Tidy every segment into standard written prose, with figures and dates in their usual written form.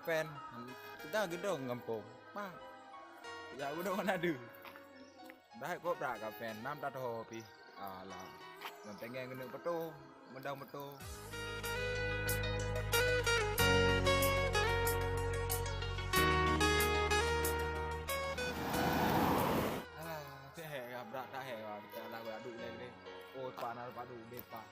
pen. Kita gedong kampung. Bang. Ya gedong mana ada. Dah kok berak ka pen. Mam tak tahu pi. Alah. Man pengen kena betul. Mendang betul. Alah, teh ka berak tak he wa. Kita lah beradu ni. Oh, pak nak padu depa.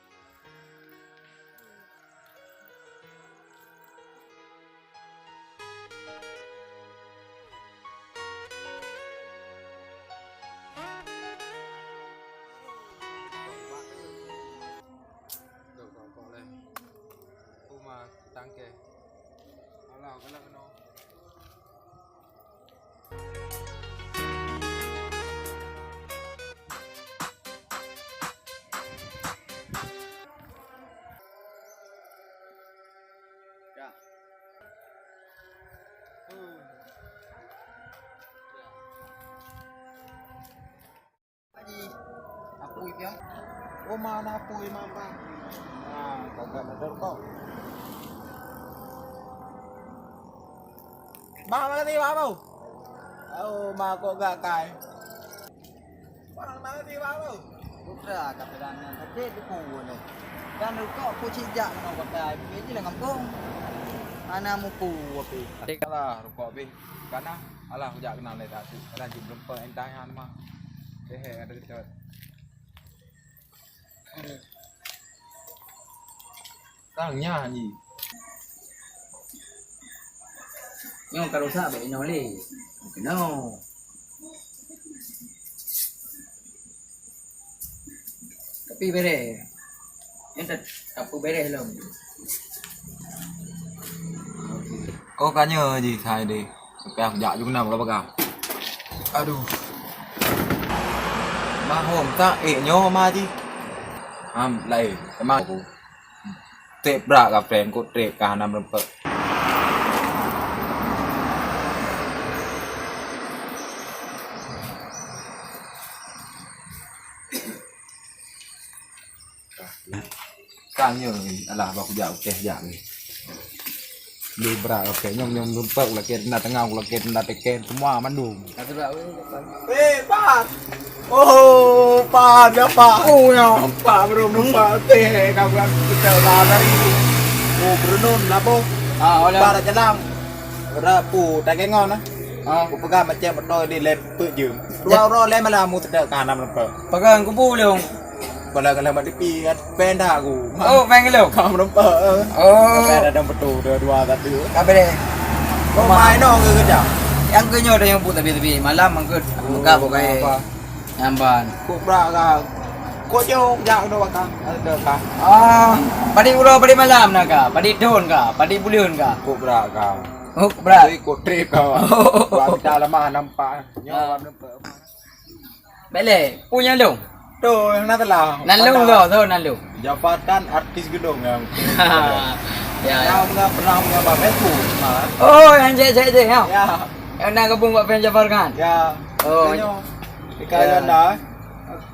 Tangke. Alah, kalau kena. Ya. Haji, apa itu ya? Oh, mana apa imam bang? Ah, kagak ada kok. Bang mana ti bang đâu? Mà kok gak kai. Bang mana ti bang đâu? Putra kapiran yang kecil di pulau ni. Dan kau kucing jak nak pakai. Ini lah kampung. Mana mupu api? Alah, rokok pi. Kana, alah jak kenal le tak tu. Ada jumpa lempar entai han mah. Teh ada dekat. Tangnya ni. Nhưng kalau sa bị nói đi. No. Tapi bere. Ente apa bere helum. Có cá nhờ gì xài đi. Bèo dạ chúng nào các bác. Aduh. Mà hôm ta ệ nhau mà đi. Lại mà tệp ra gặp friend cột tệp cả năm lần phật. Càng nhiều là vào dạo kẹt dạng này đi bra oke nyong nyong numpuk lah kira nak tengah lah kira nak teken semua mandum. Kata berapa? Pak. Oh, Pak ya Pak. Oh ya Pak belum numpak teh kawan kita lah dari. Oh Brunon lah boh. Oleh. Para jalan. Ora pu tak kengon ah. Ku pegang macam betul di lep pe je. Dua ro le malah mu sedek kanam lempe. Pegang kubu leong. Kalau kalau mak dipi kat penda aku. Oh, main ke leong? Kamu lempe. Oh. Penda ada betul dua satu. Kabe deh. Kau main dong ke kerja? Yang kenyo ada yang putih tepi malam mangkut muka pakai nyamban. Kau berapa? Kau jauh jauh dua kang. Ada kang. Padi ulo padi malam nak ka? Padi don ka? Padi buliun ka? Kau berapa kang? Oh, berat. Kau trip kau. Kau kita lama nampak. Nyawam nampak. Bele, punya leong. Tuh yang nanti lah. Nalung tu nalung. Jabatan artis gedung yang. Ya. Yang pernah mengapa Facebook? Oh, yang cek ya. Ya. Yang nak gabung buat fan Jafar kan? Ya. Oh. Kalau dah,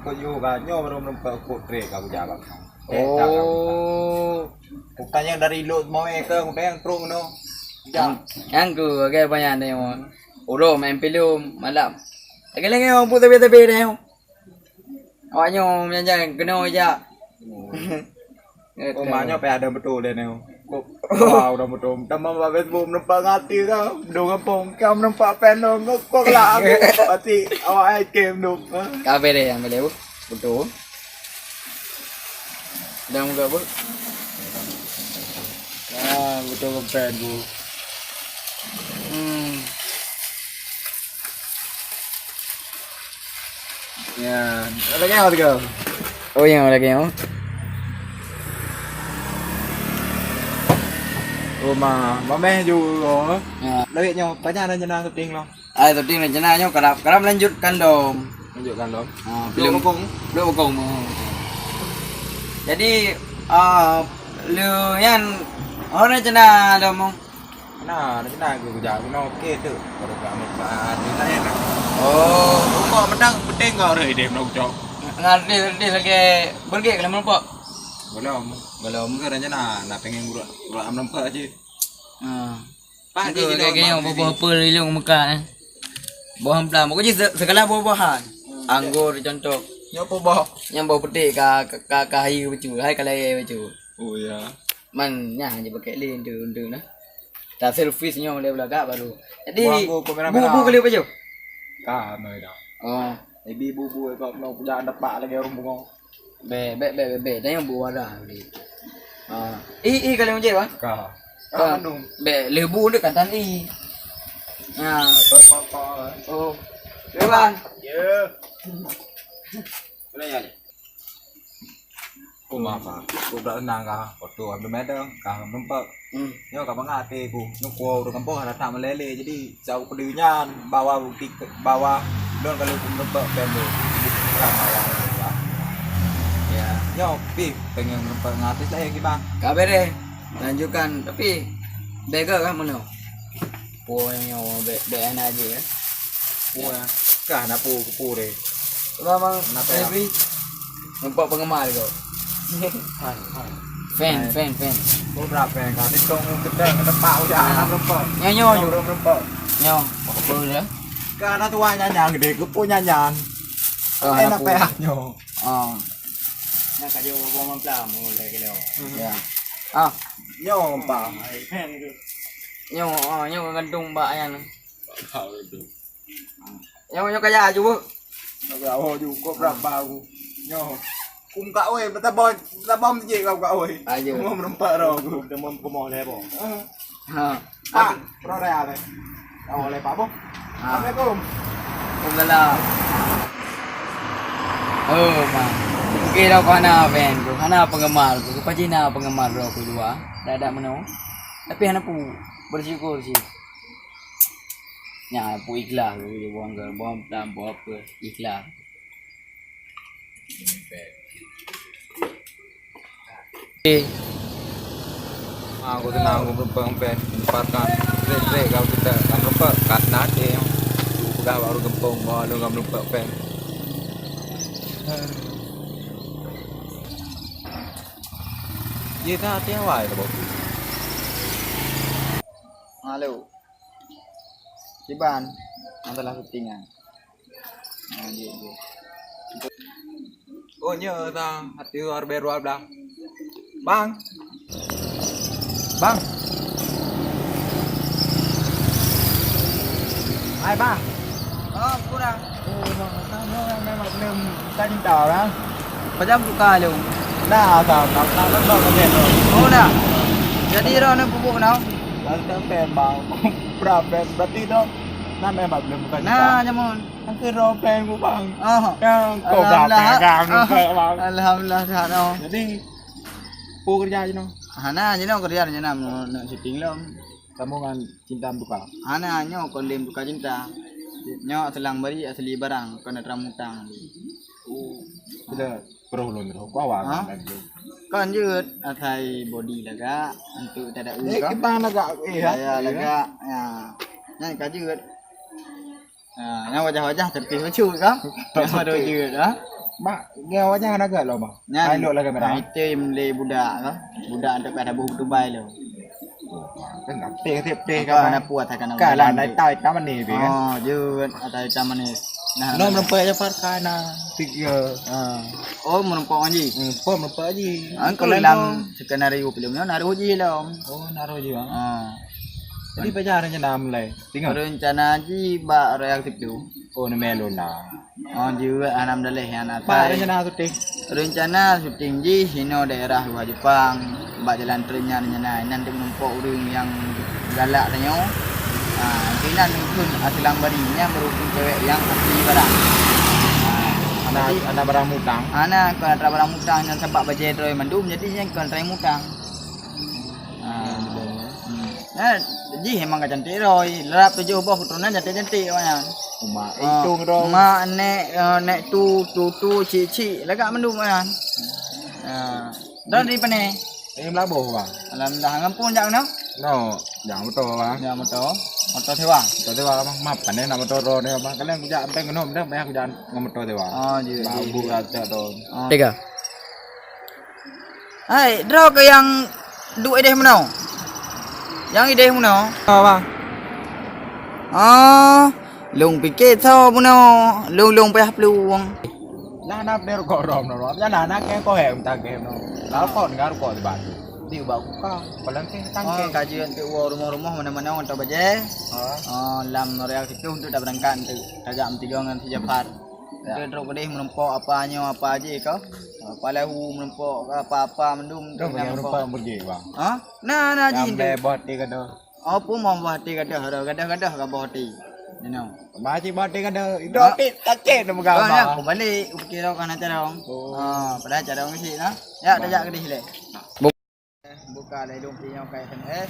kau juga nyo belum nampak kau trip kau jalan. Oh. Bukannya dari lot mau ke, bukan yang terung no. Yang ku agak banyak ni mo. Ulo main film malam. Lagi orang putih tepi ni. Awaknya menjangan kena aja. Rumahnya pe ada betul deh nih. Wow, udah betul. Tamam babet bom nampak ngati kau. Dong apong kamu nampak penon kok lah. Pasti awak game dong. Kafe deh yang beli betul. Dan muka bu. Betul pen bu. Ya, ada kau tiga. Oh yang lagi yang. Mà mẹ dù rồi lấy nhau cả nhà lên cho nên tiên luôn Tập tiên là cho nên nhau kerap lanjutkan dong. Lanjutkan dong. Belum belum. Jadi lu yang orang cina dong. Nah, nó cina gue jago nó oke tuh. Baru kami bahas ini enak. Oh, kok menang penting nggak hari deh nong cok. Ngerti lagi pergi ke mana pak? Belum ke rencana, nah pengen gua am nampak aja. Pak Itu kayaknya buah-buah lilung Mekah eh. Buah pelam. Pokoknya segala buah-buahan. Anggur contoh. Nyopo boh. Yang bau petik ka hai becu. Hai kalai becu. Oh ya. Man nya je pakai lin tu untuk nah. Tak selfie nyo boleh belakang baru. Jadi Buang kamera-kamera. bubu kali becu. Ka noi dah. Oh, Ibi bubu kau mau punya depak lagi orang bungo. be. Dah yang buah dah ni. Kali macam bang. Ka. Kandung. Be lebu dekat tan i. Ha, Kau. oh. Be bang. Ya. Boleh ya. Ku maaf. Ku dah tenang ka. Foto ambil medang. Ka nampak. Nyo ka mangate ku. Nyo ko ro kampo ada tak melele jadi jauh pedunyan bawa bukti bawa don kalau ku nampak pembo. Ya. Nyo pi pengen nampak ngatis lah yang bang. Kabar deh. Lanjutkan tapi bega kan mana? Po yang be anak aja ya. Pu ya. Ka na pu re. Memang Kenapa ya? Febri nampak penggemar kau. Fan. Ku berapa yang ka ditong kedeng depak udah anak nampak. Nyo Nyo nampak. Nyo, apa dia? Ka na tua nyanyan gede ku punya nyanyan. Enak pe nyo. Oh. Nak kat jauh bawa mamplam boleh ke leo. Ya. Ah, Nyo pa. nyo gantung mbak ayan. Nyo kaya cuba. Nagawa juga berapa aku. Nyo. Kum ka oi, betabom je kau ka oi. Ayo. Mau merempak ro aku. Demam kumo le bo. Ha. Pak, pro re ale. Oleh Pak Bo. Assalamualaikum. Waalaikumsalam. Oh, ma. Kira ko na fan ko, hana penggemar ko. Pasti na penggemar ko juga. Ada mana? Tapi hana pu bersyukur sih. Ya, pu ikhlas ko je buang tam buat apa ikhlas. Aku tenang aku berempang pen. Parkan. Re kau kita kan merempak kat nate. Udah baru gempong baru kau merempak pen. Ye ta tiang wai tu. Halo. Ciban, adalah syutingan. Dia. Oh nya ta hati luar beru dah. Bang. Bang. Hai bang. Oh, kurang. Oh bang, kamu memang belum tadi tahu lah. Macam buka lu. Dah tahu kan tu. Oh dah. Jadi ro nak pupuk nau. Bang pen bang. Berapa berarti tu? Nah memang belum bukan. Nah, jamun. Ang kero pen ku bang. Oh. Yang kau gak bang. Alhamdulillah dah no. Jadi pu kerja je no. Hana je no kerja je nam nak syuting lo. Sambungan cinta buka. Hana nyo kondim buka cinta. Nyo selang bari asli barang kena ramutang. Sudah perulun tu. Kau awak kan. Kan je atai body laga untuk tak ada Eh uang. kita nak Ya laga ya. Nyan kajut. Yang wajah-wajah tertib lucu kan? Yang ada je dah. Mak, dia wajah nak lo mak. Ai lo lagi merah. Itu yang le budak kan? Budak untuk ada buku Dubai lo. Kan teh Kan ada puas akan. Kalah naik taman ni kan. Oh, jut atau taman ni. Nah, Nom nampak je farkana. Tiga. oh menumpang aja. Pom nampak je. Kalau dalam skenario filmnya naruh je lah. Oh, naruh je bang. Ah. Jadi pacar rencana mulai. Tengok. Rencana ji bak reaktif tu. Oh, ni melon lah. Oh, juga alhamdulillah yang Pak atas. rencana tu teh. Rencana syuting ji sino daerah luar Jepang. Bak jalan trennya rencana nanti menumpuk orang yang galak tanya. Kinan pun asilang barinya berhubung cewek yang asli barang. Anak barang mutang. Ana kalau ada barang mutang yang sebab baca droi mandum jadinya kalau try mutang. Ji memang kan cantik roi. Lerap tu jauh bawah keturunan cantik-cantik orang. Mak itu ngro. Mak nek tu cici lagak mandum orang. Dan di mana? Em labuh bang. Alhamdulillah ngampun jak no. No, jangan betul bang. Ya motor. Motor sewa. Betul tu bang. Maaf kan nak betul ro ni bang. Kalian kerja sampai kenom dah banyak kerjaan ngomotor tu bang. Oh, je. Babu aja tu. Tiga. Hai, draw ke yang duit deh mana? Yang ide mana? Bang. Lung pikir so mana? Lung payah peluang. Lah nak dia kok rom no. Ya nak ke ko hem tak ke no. Lah kok dengar kok di batu. Di bau ka. Palang ke tangke. Kajian tu rumah-rumah mana-mana untuk baje. Lam reaksi tu untuk dah berangkat tu. Jam 3 dengan 3 par. Dia drop kedih menumpuk apanya apa aja kau. Palahu menumpuk apa-apa mendum tu menumpuk pergi bang. Nah ji. Gamble boti kada. Apa mau boti kada gadah ka boti. You know. Baci boti kada. Idok kacet nama gambar. Aku balik kira kan acara dong. Pada acara dong sih nah. Ya dah jak kedih le. Buka le dong punya kai SMS.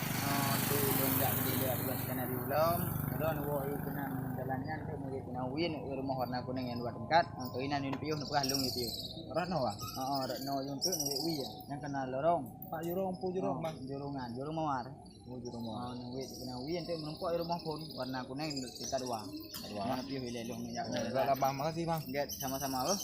Tu dong jak kedih le buat skenario belum. Kalau nak buat ukuran jalannya tu mungkin kena win rumah warna kuning yang dua tingkat. Untuk ini ni piuh nak halung ni piuh. Ratno bang. Ratno yang tu nak wi yang kena lorong. Pak jurong pu jurong bang. Jurung mawar. Jurung mawar. Nak wi kena wi nanti menumpuk rumah pun warna kuning tingkat dua. Mana piuh le long ni jak. Enggak lah bang, makasih bang. Get sama-sama loh.